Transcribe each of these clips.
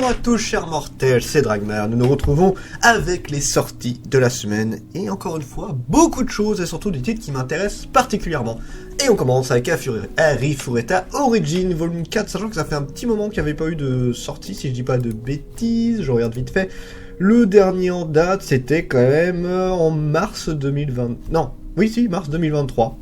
Bonjour à tous chers mortels, c'est Dragmar, nous nous retrouvons avec les sorties de la semaine, et encore une fois, beaucoup de choses et surtout des titres qui m'intéressent particulièrement. Et on commence avec Arifureta Origin Volume 4, sachant que ça fait un petit moment qu'il n'y avait pas eu de sortie, si je dis pas de bêtises, je regarde vite fait. Le dernier en date, c'était quand même en mars 2020... Non, oui si, mars 2023.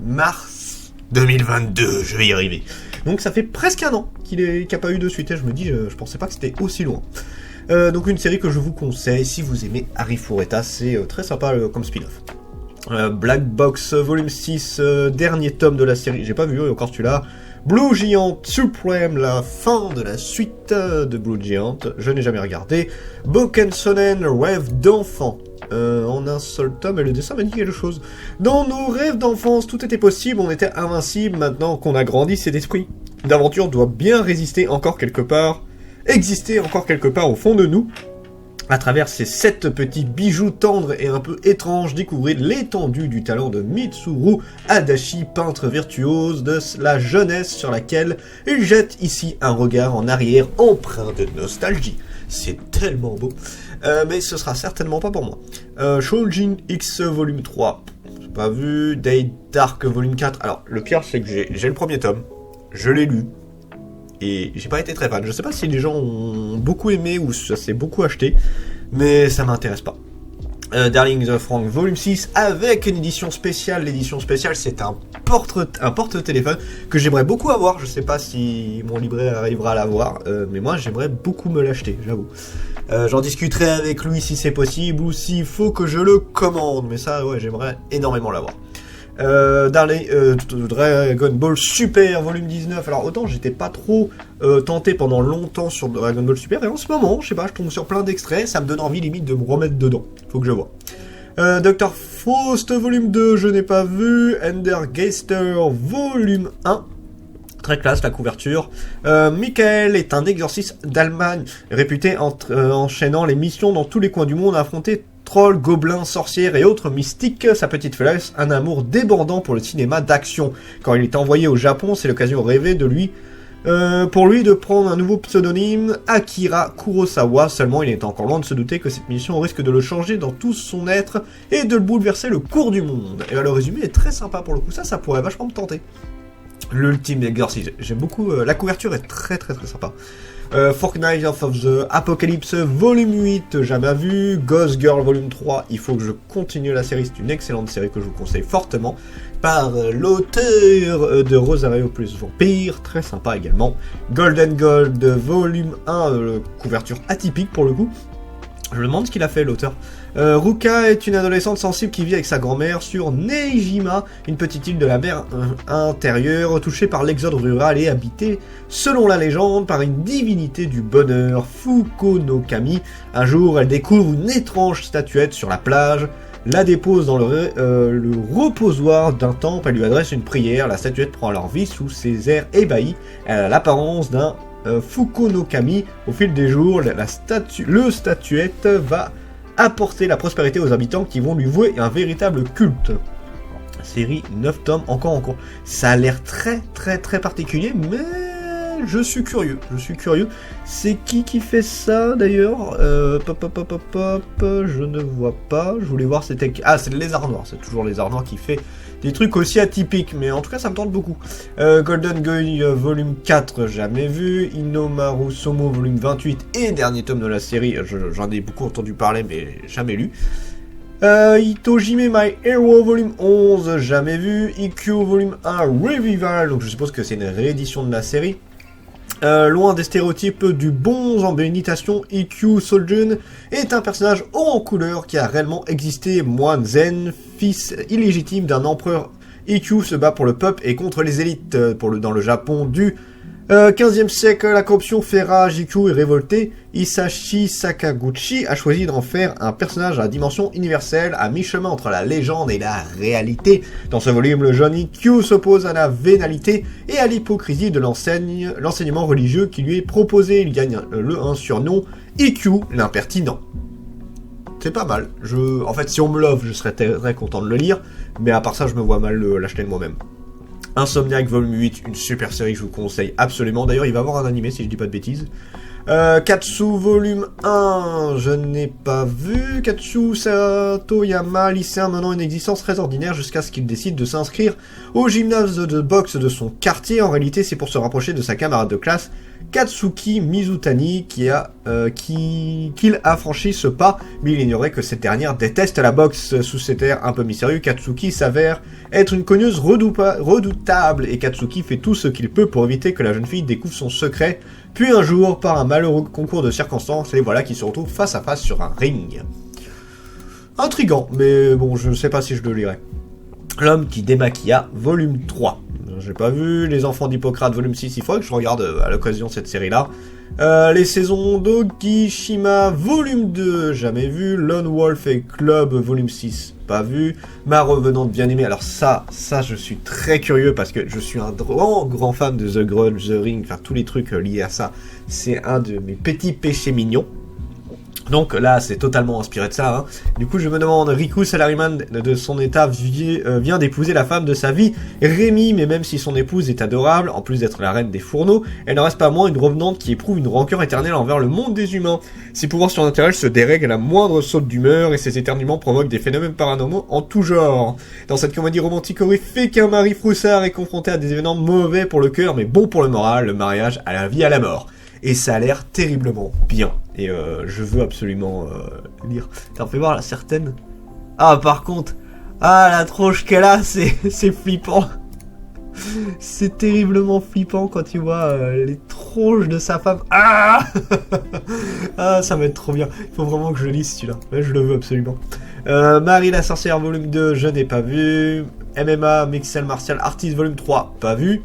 Mars 2022, je vais y arriver. Donc ça fait presque un an qu'il n'y a pas eu de suite, et je me dis, je pensais pas que c'était aussi loin. Donc une série que je vous conseille, si vous aimez Arifureta, c'est très sympa comme spin-off. Black Box Volume 6, dernier tome de la série, j'ai pas vu encore celui-là. Blue Giant Supreme, la fin de la suite de Blue Giant, je n'ai jamais regardé. Boken Sonen, rêve d'enfant, en un seul tome, et le dessin m'a dit quelque chose. Dans nos rêves d'enfance, tout était possible, on était invincible, maintenant qu'on a grandi, cet esprit d'aventure doit bien exister encore quelque part au fond de nous. À travers ces 7 petits bijoux tendres et un peu étranges, découvrir l'étendue du talent de Mitsuru Adachi, peintre virtuose de la jeunesse sur laquelle il jette ici un regard en arrière empreint de nostalgie. C'est tellement beau, mais ce sera certainement pas pour moi. Shoujin X Volume 3, j'ai pas vu. Day Dark Volume 4, alors le pire c'est que j'ai le premier tome, je l'ai lu, et j'ai pas été très fan. Je sais pas si les gens ont beaucoup aimé ou ça s'est beaucoup acheté, mais ça m'intéresse pas. Darling the Franxx Volume 6 avec une édition spéciale. L'édition spéciale, c'est un porte-téléphone que j'aimerais beaucoup avoir. Je sais pas si mon libraire arrivera à l'avoir, mais moi j'aimerais beaucoup me l'acheter, j'avoue. J'en discuterai avec lui si c'est possible ou s'il faut que je le commande, mais ça ouais, j'aimerais énormément l'avoir. Dragon Ball Super Volume 19, alors autant j'étais pas trop tenté pendant longtemps sur Dragon Ball Super, et en ce moment, je sais pas, je tombe sur plein d'extraits, ça me donne envie limite de me remettre dedans, faut que je vois. Dr. Faust Volume 2, je n'ai pas vu. Endergeister Volume 1, très classe la couverture. Michael est un exorciste d'Allemagne, réputé enchaînant les missions dans tous les coins du monde à affronter trolls, gobelins, sorcières et autres mystiques. Sa petite faiblesse, un amour débordant pour le cinéma d'action. Quand il est envoyé au Japon, c'est l'occasion rêvée de lui, pour lui de prendre un nouveau pseudonyme, Akira Kurosawa. Seulement, il est encore loin de se douter que cette mission risque de le changer dans tout son être et de le bouleverser le cours du monde. Et le résumé est très sympa pour le coup, ça pourrait vachement me tenter. L'ultime exorciste, j'aime beaucoup, la couverture est très sympa. Fortnite of the Apocalypse Volume 8, jamais vu. Ghost Girl Volume 3, il faut que je continue la série, c'est une excellente série que je vous conseille fortement, par l'auteur de Rosario plus Vampire, très sympa également. Golden Gold Volume 1, couverture atypique pour le coup. Je me demande ce qu'il a fait l'auteur. Ruka est une adolescente sensible qui vit avec sa grand-mère sur Neijima, une petite île de la mer intérieure, touchée par l'exode rural et habitée, selon la légende, par une divinité du bonheur, Fuko no Kami. Un jour, elle découvre une étrange statuette sur la plage, la dépose dans le reposoir d'un temple, elle lui adresse une prière, la statuette prend alors vie sous ses airs ébahis, elle a l'apparence d'un Fuko no Kami. Au fil des jours, le statuette va apporter la prospérité aux habitants qui vont lui vouer un véritable culte. Série 9 tomes, encore en cours. Ça a l'air très particulier, mais je suis curieux. C'est qui fait ça d'ailleurs? Je ne vois pas. Je voulais voir c'était... Ah, c'est le Lézard Noir. C'est toujours le Lézard Noir qui fait des trucs aussi atypiques, mais en tout cas ça me tente beaucoup. Golden Guy Volume 4, jamais vu. Inomaru Somo Volume 28 et dernier tome de la série, j'en ai beaucoup entendu parler mais jamais lu. Itojime My Hero Volume 11, jamais vu. IQ Volume 1 Revival, donc je suppose que c'est une réédition de la série. Loin des stéréotypes du bon en bénitation, Ikkyu Soljun est un personnage haut en couleur qui a réellement existé. Moine zen, fils illégitime d'un empereur, Ikkyu se bat pour le peuple et contre les élites. Dans le Japon du 15e siècle, la corruption fait rage, Ikkyu est révolté. Hisashi Sakaguchi a choisi d'en faire un personnage à dimension universelle, à mi-chemin entre la légende et la réalité. Dans ce volume, le jeune Ikkyu s'oppose à la vénalité et à l'hypocrisie de l'enseignement religieux qui lui est proposé. Il gagne un surnom, Ikkyu l'impertinent. C'est pas mal. En fait, si on me l'offre, je serais très content de le lire, mais à part ça, je me vois mal l'acheter de moi-même. Insomniac Volume 8, une super série que je vous conseille absolument. D'ailleurs, il va y avoir un animé, si je dis pas de bêtises. Katsu volume 1, je n'ai pas vu. Katsu Satoyama, lycéen menant une existence très ordinaire jusqu'à ce qu'il décide de s'inscrire au gymnase de boxe de son quartier. En réalité, c'est pour se rapprocher de sa camarade de classe, Katsuki Mizutani, qu'il a franchi ce pas, mais il ignorait que cette dernière déteste la boxe. Sous cet air un peu mystérieux, Katsuki s'avère être une cogneuse redoutable, et Katsuki fait tout ce qu'il peut pour éviter que la jeune fille découvre son secret. Puis un jour, par un malheureux concours de circonstances, les voilà qui se retrouvent face à face sur un ring. Intriguant, mais bon, je ne sais pas si je le lirai. L'homme qui démaquilla, volume 3. J'ai pas vu. Les enfants d'Hippocrate, volume 6, il faudrait que je regarde à l'occasion cette série-là. Les saisons d'Ogishima, volume 2, jamais vu. Lone Wolf et Club, volume 6, pas vu. Ma revenante bien aimée, alors ça je suis très curieux parce que je suis un grand fan de The Grudge, The Ring, enfin tous les trucs liés à ça. C'est un de mes petits péchés mignons. Donc là, c'est totalement inspiré de ça. Hein. Du coup, je me demande, Riku, salaryman de son état, vient d'épouser la femme de sa vie, Rémi, mais même si son épouse est adorable, en plus d'être la reine des fourneaux, elle n'en reste pas moins une revenante qui éprouve une rancœur éternelle envers le monde des humains. Ses pouvoirs surnaturels se dérèglent à la moindre saute d'humeur, et ses éternuements provoquent des phénomènes paranormaux en tout genre. Dans cette comédie romantique horrifique, un mari froussard est confronté à des événements mauvais pour le cœur, mais bons pour le moral, le mariage à la vie à la mort. Et ça a l'air terriblement bien. Et je veux absolument lire. T'en fais voir là, certaines. Ah, par contre. Ah, la tronche qu'elle a, c'est flippant. C'est terriblement flippant quand tu vois les tronches de sa femme. Ah ah, ça va être trop bien. Il faut vraiment que je lise celui-là. Ouais, je le veux absolument. Marie la sorcière, volume 2, je n'ai pas vu. MMA, Mixel Martial Artist, volume 3, pas vu.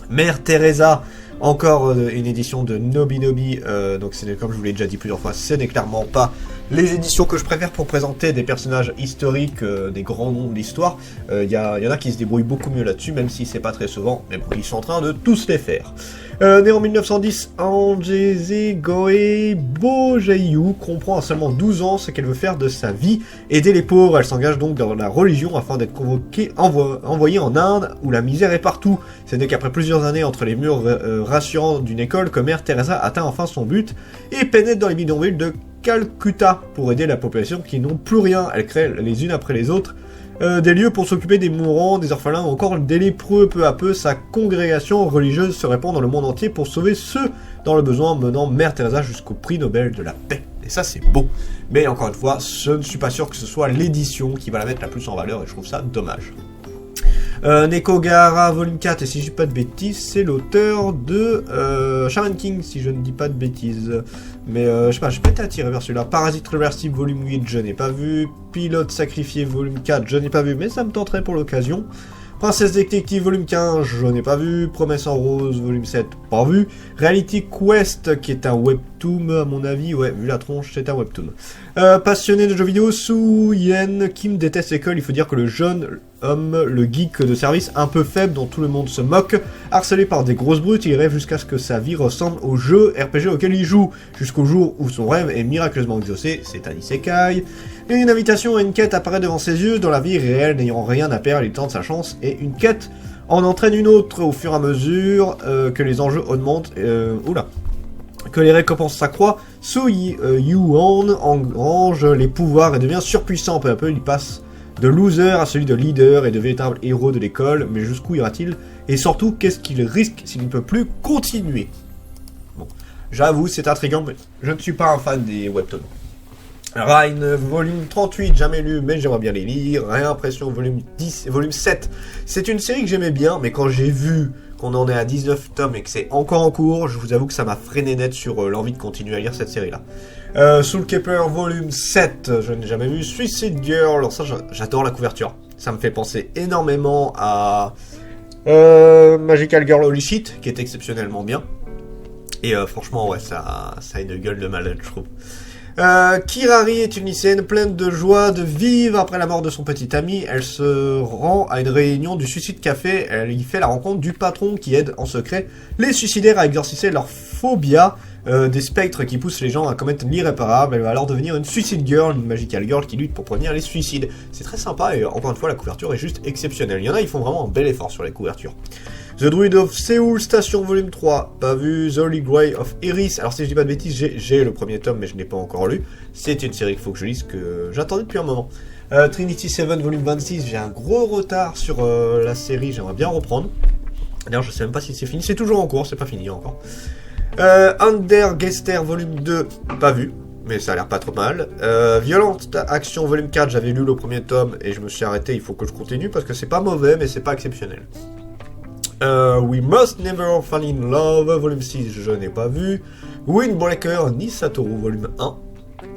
Mère Teresa. Encore une édition de Nobinobi, donc c'est comme je vous l'ai déjà dit plusieurs fois, ce n'est clairement pas les éditions que je préfère pour présenter des personnages historiques, des grands noms de l'histoire. Y en a qui se débrouillent beaucoup mieux là-dessus, même si c'est pas très souvent, mais bon, ils sont en train de tous les faire. Né en 1910, Angeze Goe Bojayu comprend à seulement 12 ans ce qu'elle veut faire de sa vie, aider les pauvres. Elle s'engage donc dans la religion afin d'être envoyée en Inde où la misère est partout. Ce n'est qu'après plusieurs années entre les murs rassurants d'une école que Mère Teresa atteint enfin son but et pénètre dans les bidonvilles de Calcutta pour aider la population qui n'ont plus rien. Elle crée les unes après les autres des lieux pour s'occuper des mourants, des orphelins ou encore des lépreux. Peu à peu, sa congrégation religieuse se répand dans le monde entier pour sauver ceux dans le besoin, menant Mère Teresa jusqu'au prix Nobel de la paix. Et ça, c'est beau. Mais encore une fois, je ne suis pas sûr que ce soit l'édition qui va la mettre la plus en valeur et je trouve ça dommage. Nekogahara volume 4, et si je dis pas de bêtises, c'est l'auteur de Shaman King, si je ne dis pas de bêtises. Mais je sais pas, j'ai pas été attiré vers celui-là. Parasite Reversible volume 8, je n'ai pas vu. Pilote Sacrifié volume 4, je n'ai pas vu, mais ça me tenterait pour l'occasion. Princesse Détective volume 15, je n'ai pas vu. Promesse en rose volume 7, pas vu. Reality Quest, qui est un webtoon à mon avis, ouais, vu la tronche, c'est un webtoon. Passionné de jeux vidéo, Su Yen Kim déteste l'école. Il faut dire que le jeune homme, le geek de service un peu faible dont tout le monde se moque, harcelé par des grosses brutes, il rêve jusqu'à ce que sa vie ressemble au jeu RPG auquel il joue, jusqu'au jour où son rêve est miraculeusement exaucé, c'est un isekai. Une invitation à une quête apparaît devant ses yeux, dans la vie réelle n'ayant rien à perdre, il tente sa chance, et une quête en entraîne une autre au fur et à mesure que les enjeux augmentent, que les récompenses s'accroissent. Su Yuan engrange les pouvoirs et devient surpuissant. Peu à peu, il passe de loser à celui de leader et de véritable héros de l'école. Mais jusqu'où ira-t-il? Et surtout, qu'est-ce qu'il risque s'il ne peut plus continuer? Bon, j'avoue, c'est intriguant, mais je ne suis pas un fan des webtoons. Rhine, volume 38, jamais lu, mais j'aimerais bien les lire. Réimpression, volume 10, volume 7. C'est une série que j'aimais bien, mais quand j'ai vu qu'on en est à 19 tomes et que c'est encore en cours, je vous avoue que ça m'a freiné net sur l'envie de continuer à lire cette série-là. Soul Keeper, volume 7, je n'ai jamais vu. Suicide Girl, alors ça, j'adore la couverture. Ça me fait penser énormément à Magical Girl Holy Shit, qui est exceptionnellement bien. Et franchement, ouais, ça a une gueule de malade, je trouve. Kirari est une lycéenne pleine de joie de vivre après la mort de son petit ami. Elle se rend à une réunion du Suicide Café. Elle y fait la rencontre du patron qui aide en secret les suicidaires à exorciser leur phobia des spectres qui poussent les gens à commettre l'irréparable. Elle va alors devenir une Suicide Girl, une Magical Girl qui lutte pour prévenir les suicides. C'est très sympa et encore une fois la couverture est juste exceptionnelle. Il y en a, ils font vraiment un bel effort sur les couvertures. The Druid of Seoul, Station volume 3, pas vu. The Holy Grail of Iris, alors si je dis pas de bêtises, j'ai le premier tome mais je n'ai pas encore lu. C'est une série qu'il faut que je lise, que j'attendais depuis un moment. Trinity 7 volume 26, j'ai un gros retard sur la série, j'aimerais bien reprendre. D'ailleurs je sais même pas si c'est fini, c'est toujours en cours, c'est pas fini encore. Undergester volume 2, pas vu, mais ça a l'air pas trop mal. Violent Action volume 4, j'avais lu le premier tome et je me suis arrêté, il faut que je continue parce que c'est pas mauvais mais c'est pas exceptionnel. We Must Never Fall in Love volume 6, je n'ai pas vu. Windbreaker ni Satoru volume 1,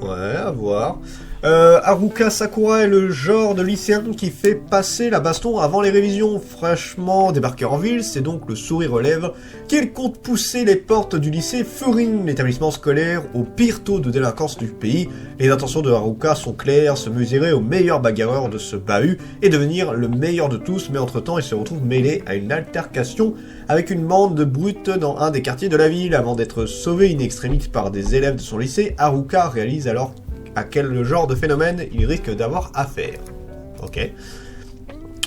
ouais, à voir. Haruka Sakura est le genre de lycéen qui fait passer la baston avant les révisions. Fraîchement débarqué en ville, c'est donc le sourire aux lèvres qu'il compte pousser les portes du lycée Furin, l'établissement scolaire au pire taux de délinquance du pays. Les intentions de Haruka sont claires, se mesurer au meilleur bagarreur de ce bahut et devenir le meilleur de tous, mais entre-temps il se retrouve mêlé à une altercation avec une bande de brutes dans un des quartiers de la ville. Avant d'être sauvé in extremis par des élèves de son lycée, Haruka réalise alors à quel genre de phénomène il risque d'avoir affaire. Ok.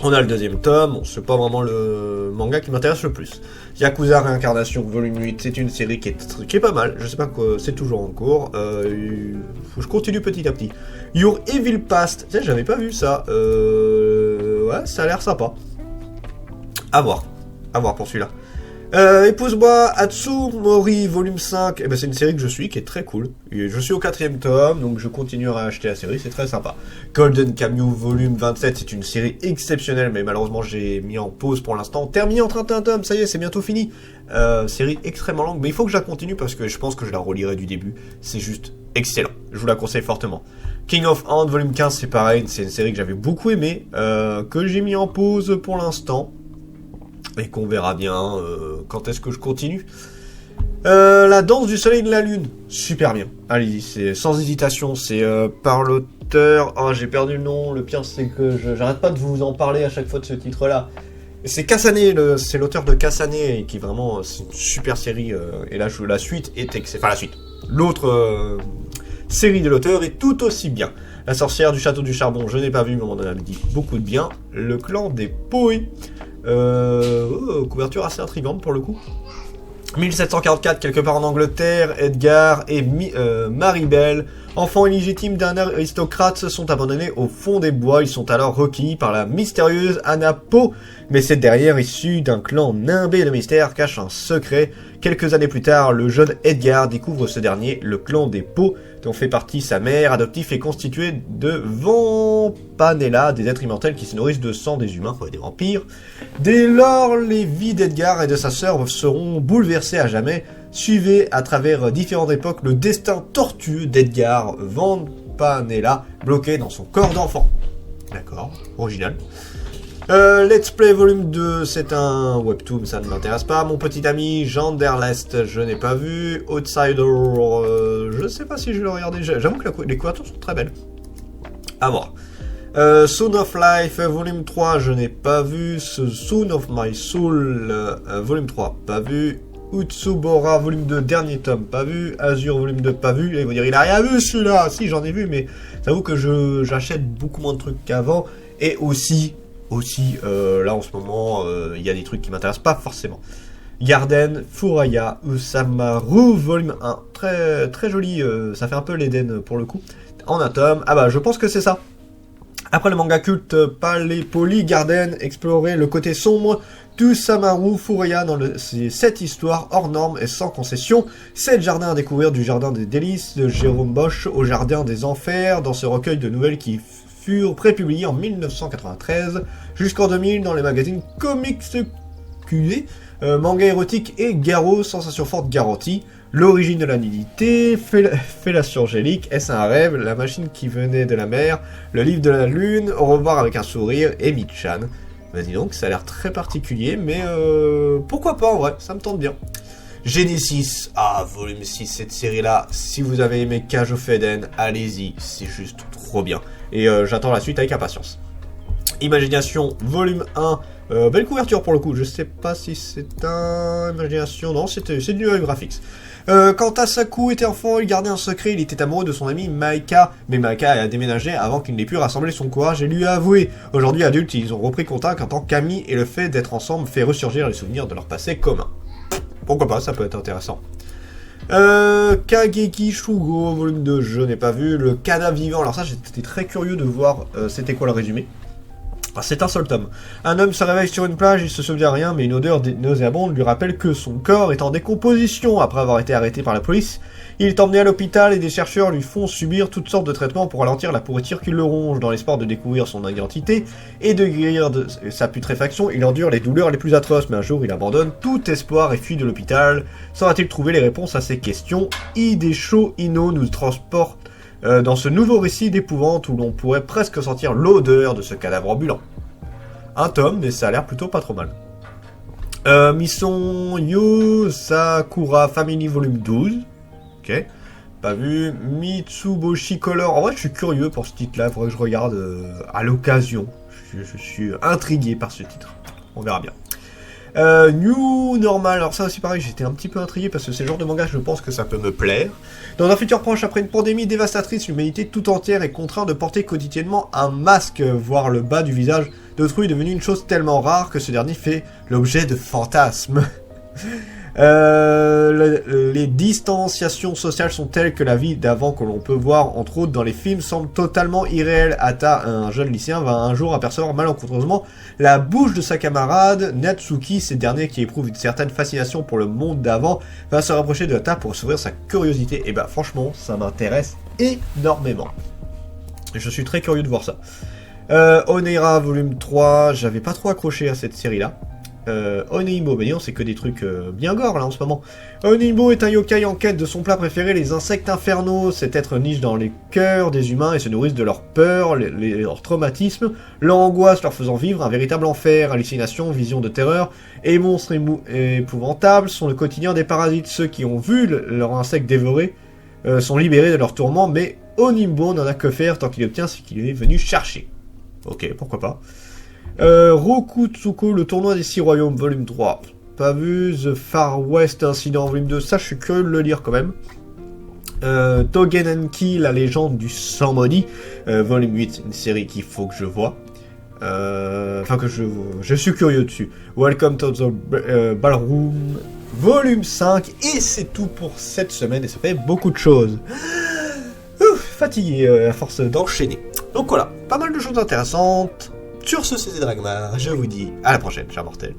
On a le deuxième tome, bon, c'est pas vraiment le manga qui m'intéresse le plus. Yakuza Réincarnation volume 8, c'est une série qui est pas mal, je sais pas quoi, c'est toujours en cours. Faut que je continue petit à petit. Your Evil Past, tiens, j'avais pas vu ça. Ouais, ça a l'air sympa. À voir pour celui-là. Épouse-moi Atsumori volume 5, eh ben, c'est une série que je suis, qui est très cool. Et je suis au 4ème tome, donc je continuerai à acheter la série, c'est très sympa. Golden Kamuy volume 27, c'est une série exceptionnelle, mais malheureusement j'ai mis en pause pour l'instant. Terminé en 31 tomes, ça y est, c'est bientôt fini. Série extrêmement longue, mais il faut que je la continue parce que je pense que je la relirai du début. C'est juste excellent, je vous la conseille fortement. King of Hand volume 15, c'est pareil, c'est une série que j'avais beaucoup aimée, que j'ai mis en pause pour l'instant. Et qu'on verra bien quand est-ce que je continue. La danse du soleil et de la lune, super bien. Allez-y, c'est sans hésitation, c'est par l'auteur... Oh, j'ai perdu le nom, le pire c'est que j'arrête pas de vous en parler à chaque fois de ce titre-là. C'est Kasane, c'est l'auteur de Kasane, et qui vraiment, c'est une super série, et là, la suite est excellente. Enfin, la suite. L'autre série de l'auteur est tout aussi bien. La sorcière du château du charbon, je n'ai pas vu, mais on en a dit beaucoup de bien. Le clan des Poé. Couverture assez intrigante pour le coup. 1744, quelque part en Angleterre, Edgar et Maribel, enfants illégitimes d'un aristocrate, sont abandonnés au fond des bois. Ils sont alors recueillis par la mystérieuse Anna Poe, mais cette dernière, issue d'un clan nimbé de mystère, cache un secret. Quelques années plus tard, le jeune Edgar découvre ce dernier. Le clan des Poe, dont fait partie sa mère adoptive, est constitué de Vampanella, des êtres immortels qui se nourrissent de sang des humains, des vampires. Dès lors, les vies d'Edgar et de sa sœur seront bouleversées à jamais. Suivez à travers différentes époques le destin tortueux d'Edgar Vampanella, bloqué dans son corps d'enfant. D'accord, original. Let's Play volume 2, c'est un webtoon, ça ne m'intéresse pas. Mon petit ami Genderlest, je n'ai pas vu. Outsider, je ne sais pas si je vais le regarder. J'avoue que les couvertures sont très belles. À voir. Soon of Life, volume 3, je n'ai pas vu. Soon of My Soul, volume 3, pas vu. Utsubora, volume 2, dernier tome, pas vu. Azure, volume 2, pas vu. Et ils vont dire, il a rien vu celui-là. Si, j'en ai vu, mais j'avoue que j'achète beaucoup moins de trucs qu'avant. Et aussi, là en ce moment, il y a des trucs qui m'intéressent pas forcément. Garden, Furaya, Usamaru, volume 1. Très, très joli, ça fait un peu l'Eden pour le coup. En un tome. Ah bah, je pense que c'est ça. Après le manga culte Palais-Poli, Garden, explorer le côté sombre d'Usamaru Furaya dans cette histoire hors norme et sans concession. 7 jardins à découvrir, du jardin des délices de Jérôme Bosch au jardin des enfers, dans ce recueil de nouvelles qui furent prépubliés en 1993 jusqu'en 2000 dans les magazines Comics QD, manga érotique et Garo, sensation forte garantie. L'origine de la nudité, fellation angélique, est-ce un rêve, la machine qui venait de la mer, le livre de la lune, au revoir avec un sourire, et Michan. Vas-y donc, ça a l'air très particulier, mais pourquoi pas en vrai, ça me tente bien. Genesis, volume 6, cette série-là, si vous avez aimé Cage of Eden, allez-y, c'est juste trop bien. Et j'attends la suite avec impatience. Imagination, volume 1, belle couverture pour le coup, je sais pas si c'est un Imagination, non, c'est du graphics. Quand Asaku était enfant, il gardait un secret, il était amoureux de son ami Maika, mais Maika a déménagé avant qu'il n'ait pu rassembler son courage et lui a avoué. Aujourd'hui adultes, ils ont repris contact en tant qu'amis et le fait d'être ensemble fait ressurgir les souvenirs de leur passé commun. Pourquoi pas, ça peut être intéressant. Kageki Shugo, volume 2, je n'ai pas vu. Le cadavre vivant, alors ça j'étais très curieux de voir c'était quoi le résumé. C'est un seul tome. Un homme se réveille sur une plage, il se souvient rien, mais une odeur nauséabonde lui rappelle que son corps est en décomposition. Après avoir été arrêté par la police, il est emmené à l'hôpital et des chercheurs lui font subir toutes sortes de traitements pour ralentir la pourriture qui le ronge. Dans l'espoir de découvrir son identité et de guérir de sa putréfaction, il endure les douleurs les plus atroces, mais un jour il abandonne tout espoir et fuit de l'hôpital. Saura-t-il trouver les réponses à ces questions? Hidesho Ino nous transporte dans ce nouveau récit d'épouvante où l'on pourrait presque sentir l'odeur de ce cadavre ambulant. Un tome, mais ça a l'air plutôt pas trop mal. Mission Yo Sakura Family Volume 12. Ok. Pas vu. Mitsuboshi Color. En vrai, je suis curieux pour ce titre-là. Il faudrait que je regarde à l'occasion. Je suis intrigué par ce titre. On verra bien. New Normal, alors ça aussi pareil, j'étais un petit peu intrigué parce que c'est le genre de manga, je pense que ça peut me plaire. Dans un futur proche, après une pandémie dévastatrice, l'humanité tout entière est contrainte de porter quotidiennement un masque, voire le bas du visage d'autrui est devenu une chose tellement rare que ce dernier fait l'objet de fantasmes. Les distanciations sociales sont telles que la vie d'avant que l'on peut voir entre autres dans les films semble totalement irréelle. Ata, un jeune lycéen, va un jour apercevoir malencontreusement la bouche de sa camarade Natsuki. Ces derniers qui éprouvent une certaine fascination pour le monde d'avant va se rapprocher de Ata pour s'ouvrir sa curiosité. Et bah franchement ça m'intéresse énormément. Je suis très curieux de voir ça. Oneira volume 3, j'avais pas trop accroché à cette série là. Oneimo, ben non, c'est que des trucs bien gore là en ce moment. Oneimo est un yokai en quête de son plat préféré, les insectes infernaux. Cet être niche dans les cœurs des humains et se nourrissent de leurs peurs, leurs traumatismes, leur angoisse leur faisant vivre un véritable enfer. Hallucinations, visions de terreur et monstres épouvantables sont le quotidien des parasites. Ceux qui ont vu leur insecte dévoré sont libérés de leur tourment, mais Onimbo n'en a que faire tant qu'il obtient ce qu'il est venu chercher. Ok, pourquoi pas. Rokutsuko, le tournoi des 6 royaumes, volume 3. Pas vu. The Far West Incident, volume 2. Ça, je suis curieux de le lire quand même. Togenenki, la légende du sang maudit, volume 8. Une série qu'il faut que je vois. Enfin, que je suis curieux dessus. Welcome to the Ballroom, volume 5. Et c'est tout pour cette semaine. Et ça fait beaucoup de choses. Fatigué à force d'enchaîner. Donc voilà, pas mal de choses intéressantes. Sur ce, c'était Dragmar, je vous dis à la prochaine, chers mortels.